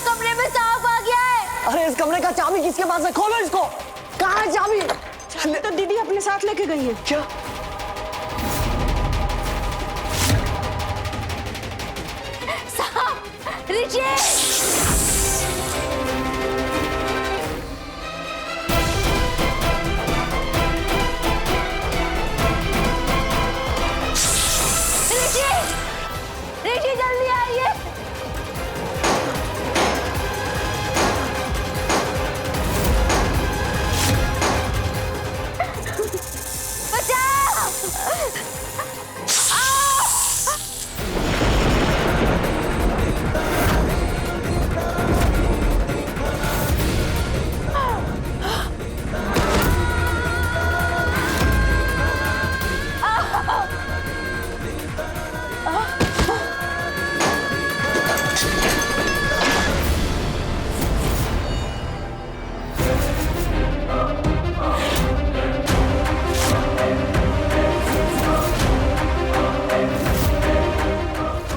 कमरे में सांप आ गया है। अरे इस कमरे का चाबी किसके पास है? खोलो इसको। कहाँ है चाबी? चाबी तो दीदी अपने साथ लेके गई है। क्या? सांप! ऋषि! ऋषि जल्दी आइए। बचाओ!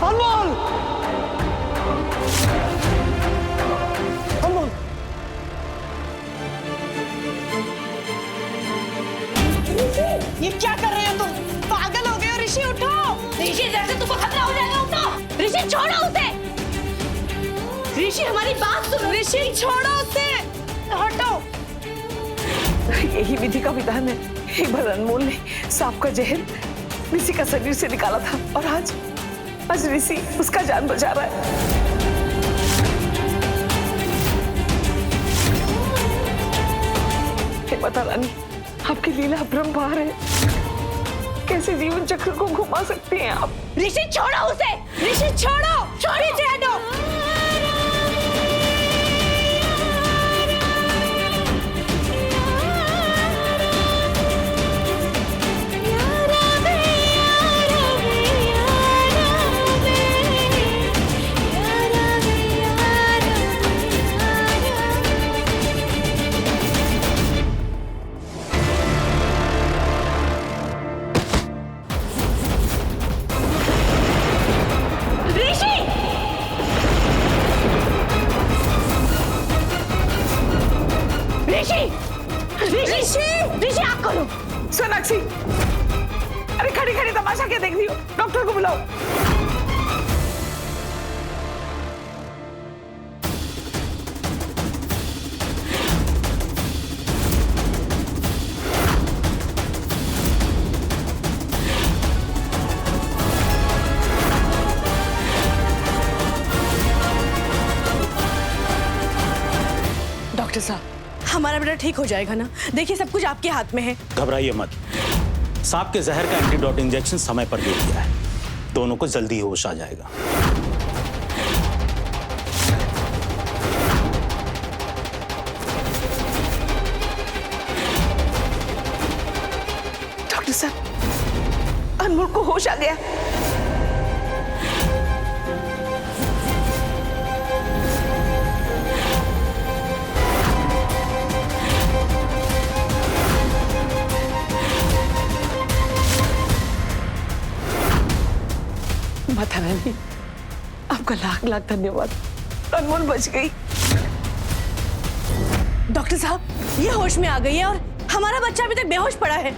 अनमोल! अनमोल! ये क्या कर रहे हो तुम? पागल हो गए हो? ऋषि उठो। ऋषि जैसे तुमको खतरा हो जाएगा, उठो। ऋषि छोड़ो उसे। ऋषि हमारी बात सुनो। ऋषि छोड़ो उसे, हटो। यही विधि का विधान है। एक बार अनमोल ने सांप का जहर ऋषि का शरीर से निकाला था और आज ऋषि उसका जान बचा रहा है। हे माता रानी, आपकी लीला अपरंपार है। कैसे जीवन चक्र को घुमा सकती हैं आप? ऋषि छोड़ो उसे। ऋषि छोड़ो, छोड़ी से हटो। ऋषि आग खोलो। सोनाक्षी, अरे खड़ी खड़ी तमाशा क्या देख रही हो? डॉक्टर को बुलाओ। डॉक्टर साहब, हमारा बेटा ठीक हो जाएगा ना? देखिए सब कुछ आपके हाथ में है। घबराइए मत। सांप के जहर का एंटीडोट इंजेक्शन समय पर दे दिया है। दोनों को जल्दी होश आ जाएगा। डॉक्टर साहब, अनमोल को होश आ गया। माता रानी, आपका लाख लाख धन्यवाद। अनमोल बच गई। डॉक्टर साहब, ये होश में आ गई है और हमारा बच्चा अभी तक बेहोश पड़ा है।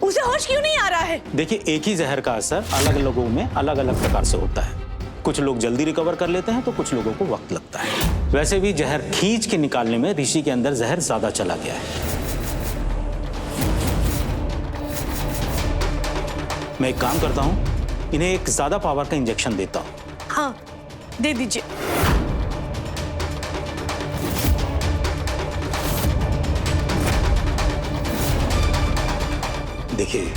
उसे होश क्यों नहीं आ रहा है? देखिए, एक ही जहर का असर अलग लोगों में अलग अलग प्रकार से होता है। कुछ लोग जल्दी रिकवर कर लेते हैं तो कुछ लोगों को वक्त लगता है। वैसे भी जहर खींच के निकालने में ऋषि के अंदर जहर ज्यादा चला गया है। मैं एक काम करता हूं, इन्हें एक ज्यादा पावर का इंजेक्शन देता हूं। हाँ, दे दीजिए। देखिए,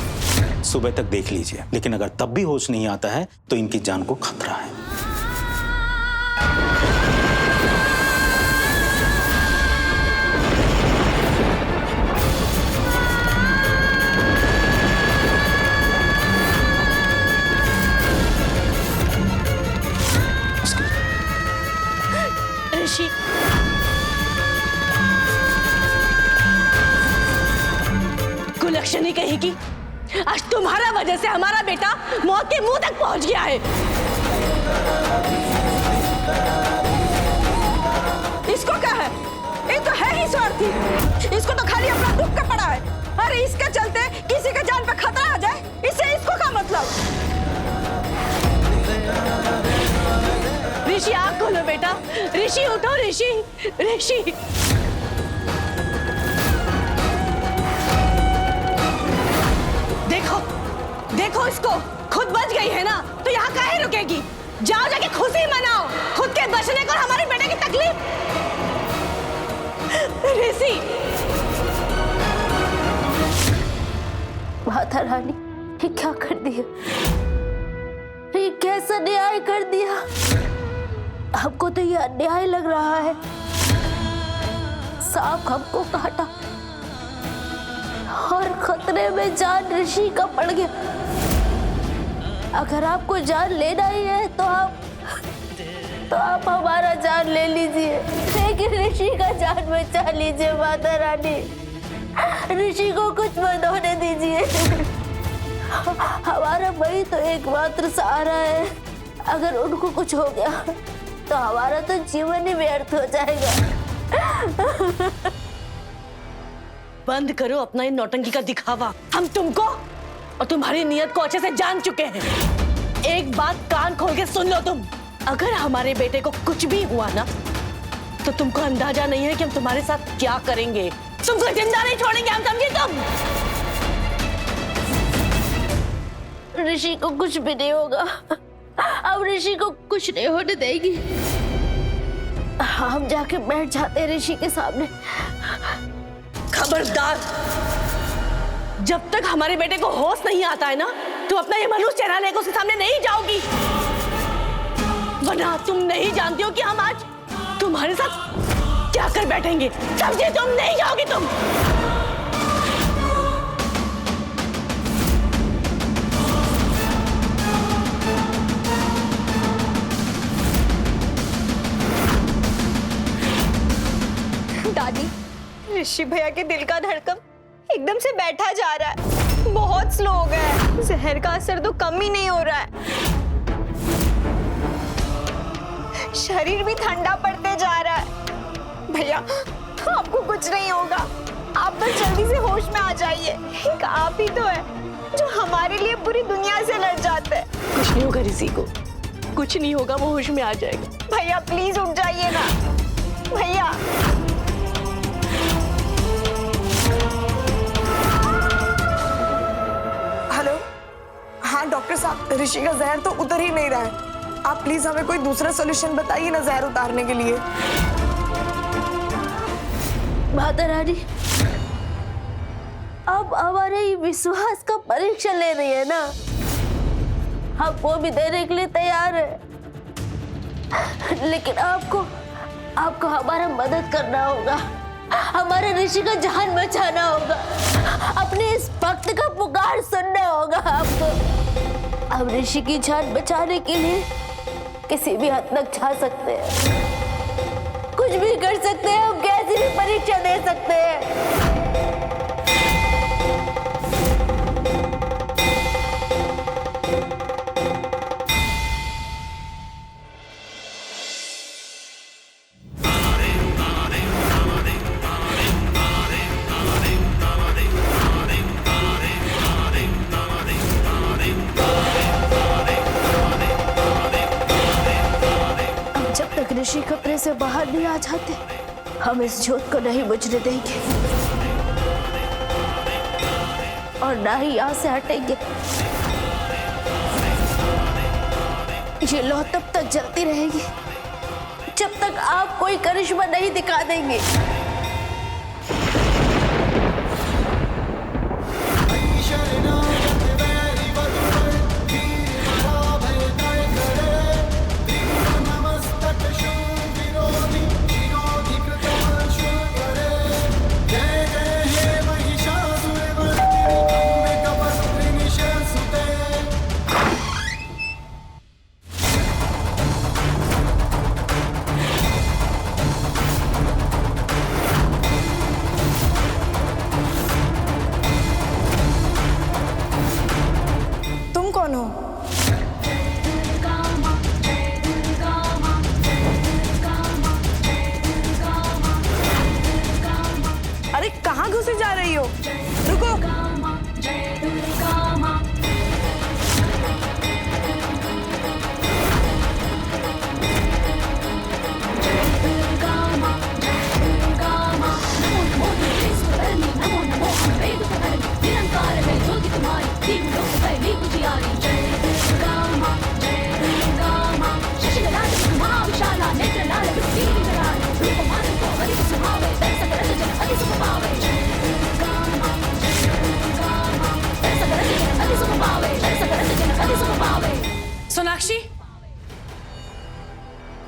सुबह तक देख लीजिए, लेकिन अगर तब भी होश नहीं आता है तो इनकी जान को खतरा है। ऋषि, कुलक्षणी कहेगी, आज तुम्हारा वजह से हमारा बेटा मौत के मुंह तक पहुंच गया है। इसको तो खाली अपना दुख का पड़ा है। अरे इसके चलते किसी के जान पे खतरा आ जाए, इससे इसको क्या मतलब? ऋषि आँख खोलो बेटा, ऋषि उठो, ऋषि ऋषि। देखो देखो इसको, खुद बच गई है ना, तो यहाँ काहे रुकेगी? जाओ जाके खुशी मनाओ, खुद के बचने को और हमारे बेटे की तकलीफ। ऋषि। माता रानी, ये क्या कर दिया? ये कैसा न्याय कर दिया? हमको तो ये अन्याय लग रहा है। सांप हमको काटा और खतरे में जान ऋषि का पड़ गया। अगर आपको जान लेना ही है तो आप हमारा जान ले लीजिए, लेकिन ऋषि का जान बचा लीजिए माता रानी। ऋषि को कुछ मत होने दीजिए। हमारा भाई तो एकमात्र सहारा है। अगर उनको कुछ हो गया तो हमारा तो जीवन ही व्यर्थ हो जाएगा। बंद करो अपना ये नौटंकी का दिखावा। हम तुमको और तुम्हारी नियत को अच्छे से जान चुके हैं। एक बात कान खोल के सुन लो तुम, अगर हमारे बेटे को कुछ भी हुआ ना, तो तुमको अंदाजा नहीं है कि हम तुम्हारे साथ क्या करेंगे। तुमको जिंदा नहीं छोड़ेंगे हम, समझे तुम? ऋषि को कुछ भी नहीं होगा। अब ऋषि को कुछ नहीं होने देगी। हम जाके बैठ जाते हैं ऋषि के सामने। खबरदार, जब तक हमारे बेटे को होश नहीं आता है ना, तुम अपना ये मनुष्य चेहरा लेकर उसके सामने नहीं जाओगी। वरना तुम नहीं जानती हो कि हम आज तुम्हारे साथ क्या कर बैठेंगे। समझे? तुम नहीं जाओगी तुम। दादी, ऋषि भैया के दिल का धड़कन एकदम से बैठा जा रहा है, बहुत स्लो हो गया है। जहर का असर तो कम ही नहीं हो रहा है, शरीर भी ठंडा पड़ते जा रहा है। भैया, आपको कुछ नहीं होगा, आप बस जल्दी से होश में आ जाइए। एक आप ही तो है जो हमारे लिए पूरी दुनिया से लड़ जाते हैं। कुछ नहीं होगा ऋषि को, कुछ नहीं होगा, वो होश में आ जाएगा। भैया प्लीज उठ जाइए ना भैया। हेलो, हाँ डॉक्टर साहब, ऋषि का जहर तो उतर ही नहीं रहा है। आप प्लीज हमें कोई दूसरा सॉल्यूशन बताइए ना जहर उतारने के लिए। माता रानी, अब हमारे विश्वास का परीक्षा ले रही है ना, हम वो भी देने के लिए तैयार है, लेकिन आपको हमारा मदद करना होगा। हमारे ऋषि का जान बचाना होगा, अपने इस भक्त का पुकार सुनना होगा आपको। अब ऋषि की जान बचाने के लिए किसी भी हद तक जा सकते हैं, कुछ भी कर सकते हैं, हम कैसी भी परीक्षा दे सकते हैं। ऋषि कपड़े से बाहर नहीं आ जाते, हम इस ज्योत को नहीं बुझने देंगे और ना ही यहाँ से हटेंगे। ये लौ तब तक जलती रहेगी जब तक आप कोई करिश्मा नहीं दिखा देंगे।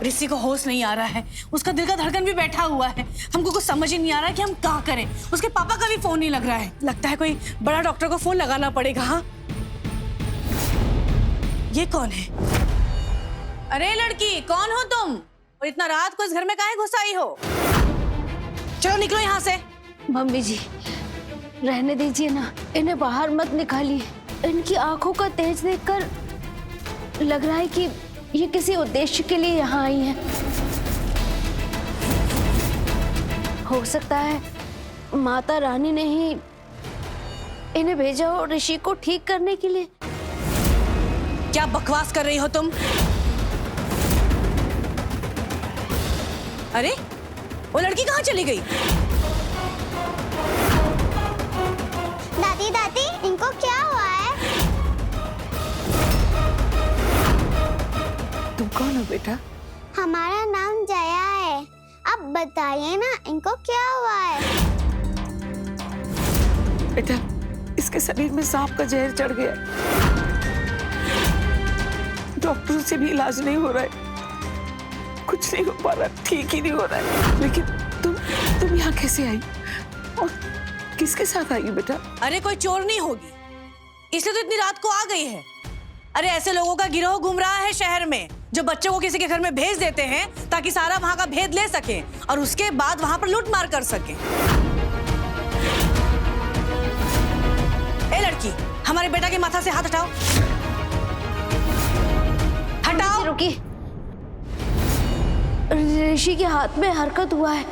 ऋषि को होश नहीं आ रहा है, उसका दिल का धड़कन भी बैठा हुआ है। हमको कुछ समझ ही नहीं आ रहा कि हम क्या करें। उसके पापा का भी फोन नहीं लग रहा है। लगता है कोई बड़ा डॉक्टर को फोन लगाना पड़ेगा। हाँ, ये कौन है? अरे लड़की, कौन हो तुम और इतना रात को इस घर में काहे घुस आई हो? चलो निकलो यहाँ से। मम्मी जी, रहने दीजिए ना, इन्हें बाहर मत निकालिए। इनकी आंखों का तेज देखकर लग रहा है कि ये किसी उद्देश्य के लिए यहाँ आई हैं। हो सकता है माता रानी ने ही इन्हें भेजा हो ऋषि को ठीक करने के लिए। क्या बकवास कर रही हो तुम? अरे वो लड़की कहाँ चली गई? दादी दादी, इनको क्या हुआ है? तुम कौन हो बेटा? हमारा नाम जया है। अब बताइए ना, इनको क्या हुआ है? बेटा, इसके शरीर में सांप का जहर चढ़ गया। डॉक्टरों से भी इलाज नहीं हो रहा है, कुछ नहीं हो पा रहा, ठीक ही नहीं हो रहा है। लेकिन तुम यहाँ कैसे आई और किसके साथ आई बेटा? अरे कोई चोर नहीं होगी, इसलिए तो इतनी रात को आ गई है। अरे ऐसे लोगों का गिरोह घूम रहा है शहर में, जो बच्चों को किसी के घर में भेज देते हैं ताकि सारा वहां का भेद ले सके और उसके बाद वहां पर लूट मार कर सके। ए लड़की, हमारे बेटा के माथा से हाथ हटाओ। हटाओ। रुकी, ऋषि के हाथ में हरकत हुआ है।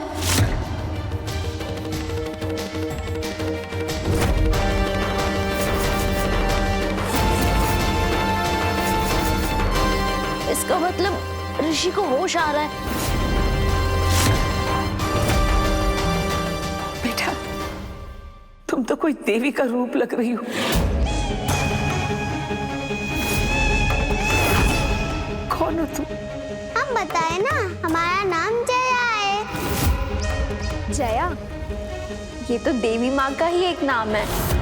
इसका मतलब ऋषि को होश आ रहा है। बेटा, तुम तो कोई देवी का रूप लग रही हो। कौन हो तुम? हम बताए ना, हमारा नाम जया है। जया, ये तो देवी माँ का ही एक नाम है।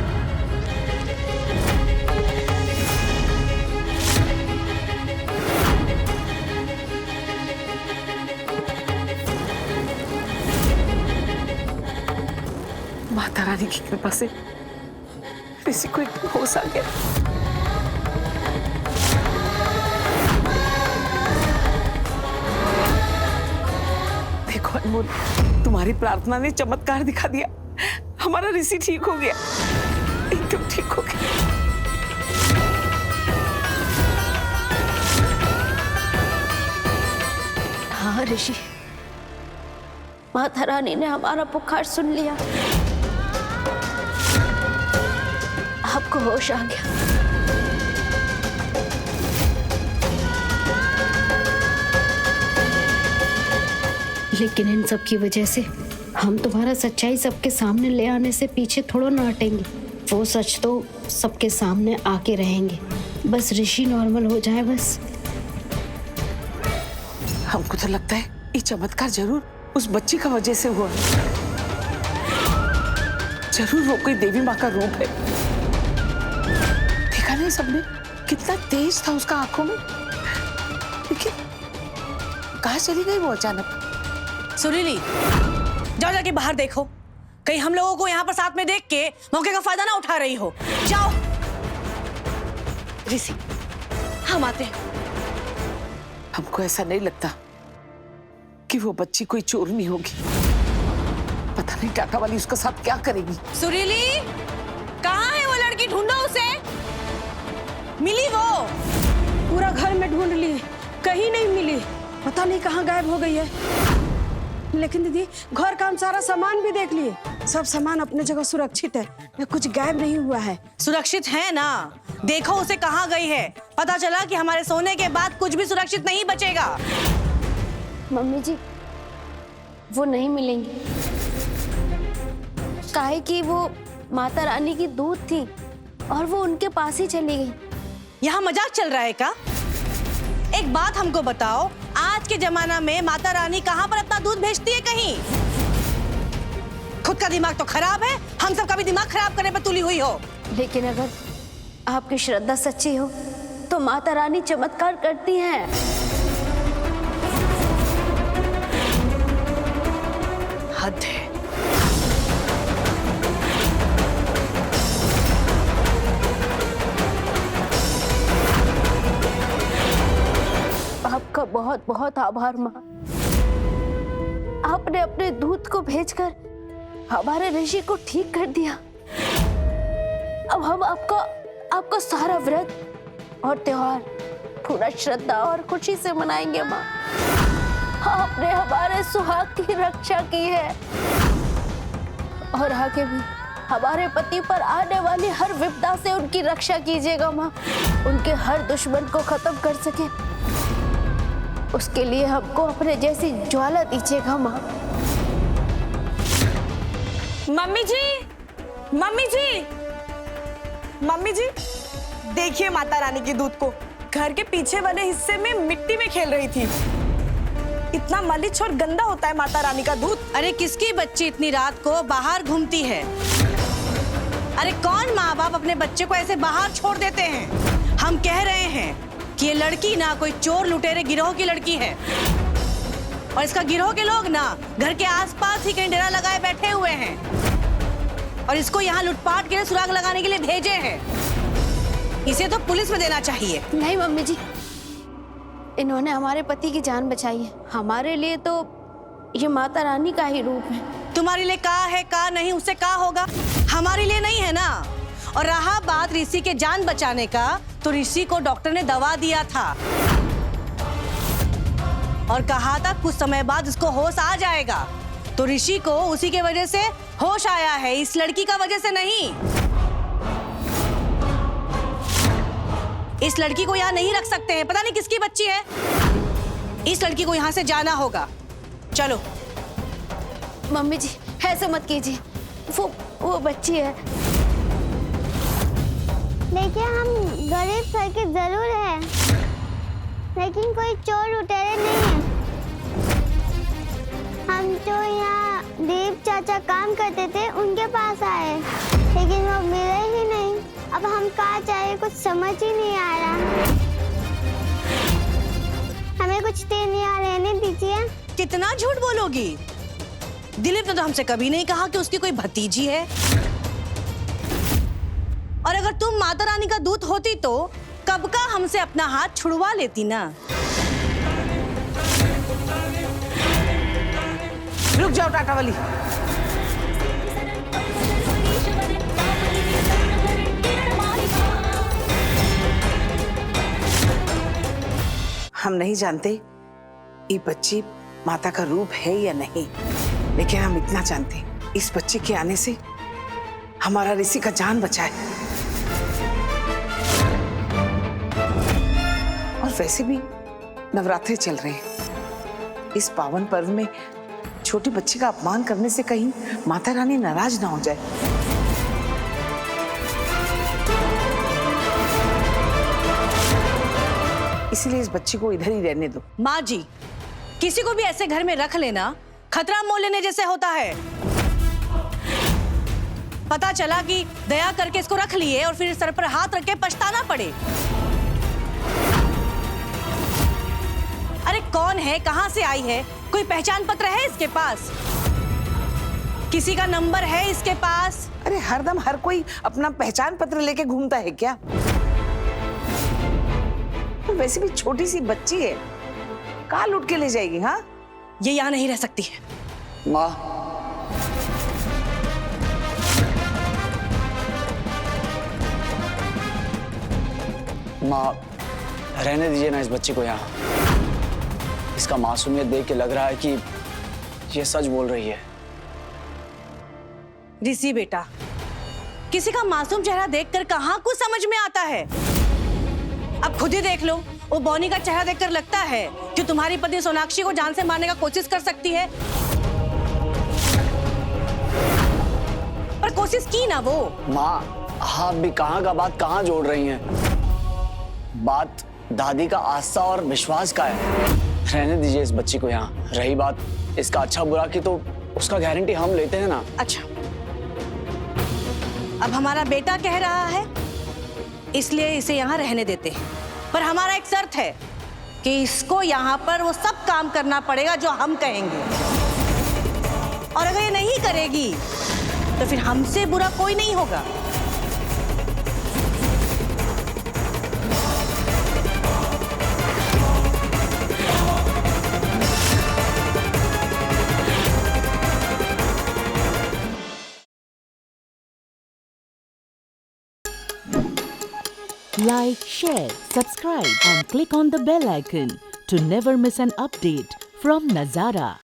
माता रानी की कृपा से ऋषि को एक होश आ गया। देखो अनमोल, तुम्हारी प्रार्थना ने चमत्कार दिखा दिया। हमारा ऋषि ठीक हो गया, एकदम ठीक हो गया। हाँ ऋषि, माता रानी ने हमारा पुकार सुन लिया। आपको होश आ गया। लेकिन इन सब की वजह से हम तुम्हारा सच्चाई सबके सामने ले आने से पीछे थोड़ा ना हटेंगे। वो सच तो सबके सामने आके रहेंगे। बस ऋषि नॉर्मल हो जाए बस। हमको तो लगता है ये चमत्कार जरूर उस बच्ची का वजह से हुआ। जरूर वो कोई देवी माँ का रूप है। देखा नहीं सबने, कितना तेज था उसका आंखों में। लेकिन कहाँ चली गई वो अचानक? सुरीली, जाओ जाके बाहर देखो, कहीं हम लोगों को यहाँ पर साथ में देख के मौके का फायदा ना उठा रही हो। जाओ। ऋषि, हम आते हैं। हमको ऐसा नहीं लगता कि वो बच्ची कोई चोरनी होगी। पता नहीं टाटा वाली उसका साथ क्या करेगी। सुरीली, कहाँ है वो लड़की? ढूंढो उसे। मिली वो? पूरा घर में ढूंढ लिए, कहीं नहीं मिली। पता नहीं कहाँ गायब हो गई है। लेकिन दीदी, घर का हम सारा सामान भी देख लिए, सब सामान अपने जगह सुरक्षित है, कुछ गायब नहीं हुआ है। सुरक्षित है ना? देखो उसे कहाँ गई है। पता चला कि हमारे सोने के बाद कुछ भी सुरक्षित नहीं बचेगा। मम्मी जी, वो नहीं मिलेंगी। काहे कि वो माता रानी की दूत थी और वो उनके पास ही चली गई। यहाँ मजाक चल रहा है का? एक बात हमको बताओ, आज के जमाना में माता रानी कहाँ पर अपना दूध भेजती है? कहीं। खुद का दिमाग तो खराब है, हम सब का भी दिमाग खराब करने पर तुली हुई हो। लेकिन अगर आपकी श्रद्धा सच्ची हो तो माता रानी चमत्कार करती हैं। बहुत बहुत आभार माँ। आपने अपने दूत को भेजकर हमारे ऋषि को ठीक कर दिया। अब हम आपका सारा व्रत और त्योहार पूरा श्रद्धा और खुशी से मनाएंगे माँ। आपने हमारे सुहाग की रक्षा की है और आगे भी हमारे पति पर आने वाली हर विपदा से उनकी रक्षा कीजिएगा माँ। उनके हर दुश्मन को खत्म कर सके उसके लिए हमको अपने जैसी ज्वाला दीजिएगा माँ। मम्मी जी, मम्मी जी, मम्मी जी, देखिए माता रानी की दूत को घर के पीछे वाले हिस्से में मिट्टी में खेल रही थी। इतना मलिच और गंदा होता है माता रानी का दूत। अरे किसकी बच्ची इतनी रात को बाहर घूमती है? अरे कौन माँ बाप अपने बच्चे को ऐसे बाहर छोड़ देते हैं? हम कह रहे हैं कि ये लड़की ना कोई चोर लुटेरे गिरोह की लड़की है और इसका गिरोह के लोग ना घर के आसपास ही कहीं डेरा लगाए बैठे हुए हैं और इसको यहाँ लूटपाट के लिए सुराग लगाने के लिए भेजे हैं। इसे तो पुलिस में देना चाहिए। नहीं मम्मी जी, इन्होंने हमारे पति की जान बचाई है। हमारे लिए तो ये माता रानी का ही रूप है। तुम्हारे लिए का है का नहीं उससे का होगा, हमारे लिए नहीं है ना। और रहा बात ऋषि के जान बचाने का, तो ऋषि को डॉक्टर ने दवा दिया था और कहा था कुछ समय बाद उसको होश आ जाएगा। तो ऋषि को उसी के वजह से होश आया है, इस लड़की का वजह से नहीं। इस लड़की को यहाँ नहीं रख सकते हैं, पता नहीं किसकी बच्ची है। इस लड़की को यहाँ से जाना होगा। चलो। मम्मी जी ऐसे मत कीजिए, वो बच्ची है। देखिए हम गरीब घर के जरूर हैं, लेकिन कोई चोर लुटेरे नहीं है। हम तो यहाँ दीप चाचा काम करते थे, उनके पास आए, लेकिन वो मिले ही नहीं। अब हम कहाँ जाए कुछ समझ ही नहीं आ रहा। हमें कुछ दिन यहाँ रहने दीजिए। कितना झूठ बोलोगी? दिलीप ने तो हमसे कभी नहीं कहा कि उसकी कोई भतीजी है। और अगर तुम माता रानी का दूत होती तो कब का हमसे अपना हाथ छुड़वा लेती ना। रुक जाओ टाटा वाली। हम नहीं जानते ये बच्ची माता का रूप है या नहीं, लेकिन हम इतना जानते इस बच्चे के आने से हमारा ऋषि का जान बचा है। और वैसे भी नवरात्रे चल रहे हैं, इस पावन पर्व में छोटी बच्ची का अपमान करने से कहीं माता रानी नाराज ना हो जाए। इसीलिए इस बच्ची को इधर ही रहने दो। माँ जी, किसी को भी ऐसे घर में रख लेना खतरा मोल लेने जैसे होता है। पता चला कि दया करके इसको रख लिए और फिर सर पर हाथ रख के पछताना पड़े। अरे कौन है, कहां से आई है, कोई पहचान पत्र है इसके पास? किसी का नंबर है इसके पास? अरे हरदम हर कोई अपना पहचान पत्र लेके घूमता है क्या? वैसे भी छोटी सी बच्ची है, कहाँ लूट के ले जाएगी? हाँ, ये यहाँ नहीं रह सकती है। माँ, माँ रहने दीजिए ना इस बच्ची को यहाँ। इसका मासूमियत देख के लग रहा है कि ये सच बोल रही है। ऋषि बेटा, किसी का मासूम चेहरा देखकर कहाँ कुछ समझ में आता है। अब खुद ही देख लो, वो बॉनी का चेहरा देखकर लगता है कि तुम्हारी पत्नी सोनाक्षी को जान से मारने का कोशिश कर सकती है। पर कोशिश की ना वो। माँ, आप भी कहाँ का बात कहाँ जोड़ रही हैं? बात दादी का आस्था और विश्वास का है। रहने दीजिए इस बच्ची को यहाँ। रही बात इसका अच्छा बुरा की, तो उसका गारंटी हम लेते हैं ना। अच्छा, अब हमारा बेटा कह रहा है इसलिए इसे यहाँ रहने देते हैं, पर हमारा एक शर्त है कि इसको यहाँ पर वो सब काम करना पड़ेगा जो हम कहेंगे। और अगर ये नहीं करेगी तो फिर हमसे बुरा कोई नहीं होगा। Like, share, subscribe and click on the bell icon to never miss an update from Nazara.